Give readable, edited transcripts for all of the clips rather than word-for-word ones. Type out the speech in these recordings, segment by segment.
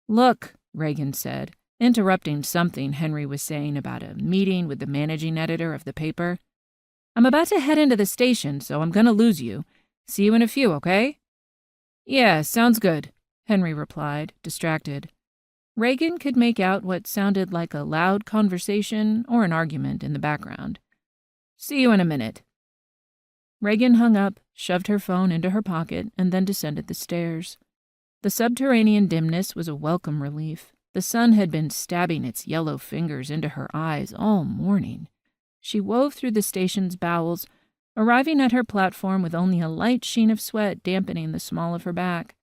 Look, Raegan said, interrupting something Henry was saying about a meeting with the managing editor of the paper. I'm about to head into the station, so I'm going to lose you. See you in a few, okay? Yeah, sounds good, Henry replied, distracted. Raegan could make out what sounded like a loud conversation or an argument in the background. See you in a minute. Raegan hung up, shoved her phone into her pocket, and then descended the stairs. The subterranean dimness was a welcome relief. The sun had been stabbing its yellow fingers into her eyes all morning. She wove through the station's bowels, arriving at her platform with only a light sheen of sweat dampening the small of her back.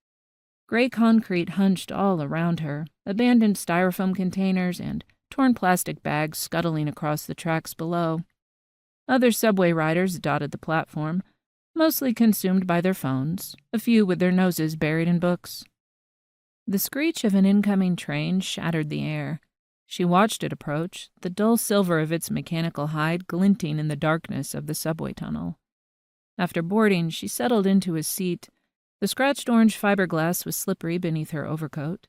Gray concrete hunched all around her, abandoned styrofoam containers and torn plastic bags scuttling across the tracks below. Other subway riders dotted the platform, mostly consumed by their phones, a few with their noses buried in books. The screech of an incoming train shattered the air. She watched it approach, the dull silver of its mechanical hide glinting in the darkness of the subway tunnel. After boarding, she settled into a seat. The scratched orange fiberglass was slippery beneath her overcoat.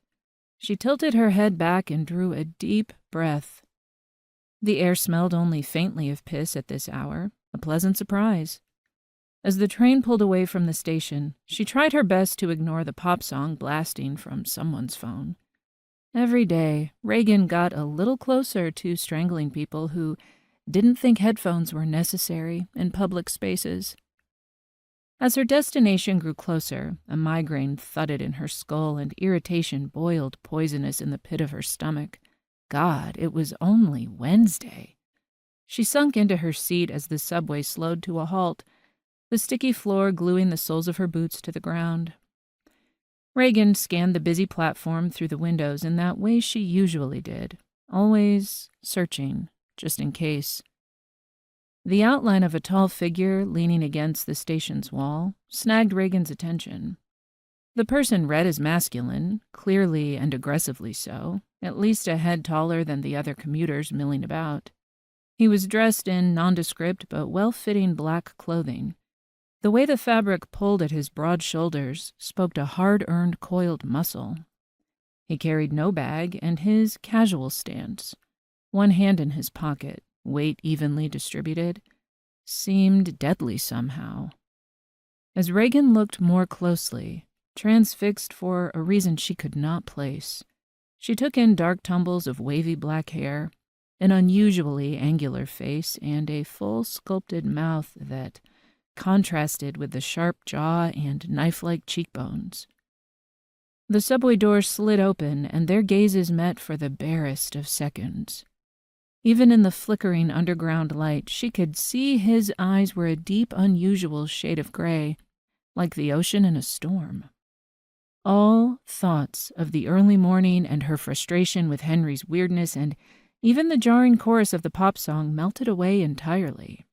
She tilted her head back and drew a deep breath. The air smelled only faintly of piss at this hour, a pleasant surprise. As the train pulled away from the station, she tried her best to ignore the pop song blasting from someone's phone. Every day, Raegan got a little closer to strangling people who didn't think headphones were necessary in public spaces. As her destination grew closer, a migraine thudded in her skull and irritation boiled poisonous in the pit of her stomach. God, it was only Wednesday. She sunk into her seat as the subway slowed to a halt, the sticky floor gluing the soles of her boots to the ground. Raegan scanned the busy platform through the windows in that way she usually did, always searching, just in case. The outline of a tall figure leaning against the station's wall snagged Raegan's attention. The person read as masculine, clearly and aggressively so, at least a head taller than the other commuters milling about. He was dressed in nondescript but well-fitting black clothing. The way the fabric pulled at his broad shoulders spoke to hard-earned coiled muscle. He carried no bag, and his casual stance, one hand in his pocket, weight evenly distributed, seemed deadly somehow. As Raegan looked more closely, transfixed for a reason she could not place, she took in dark tumbles of wavy black hair, an unusually angular face, and a full sculpted mouth that contrasted with the sharp jaw and knife-like cheekbones. The subway door slid open, and their gazes met for the barest of seconds. Even in the flickering underground light, she could see his eyes were a deep, unusual shade of gray, like the ocean in a storm. All thoughts of the early morning and her frustration with Henry's weirdness and even the jarring chorus of the pop song melted away entirely.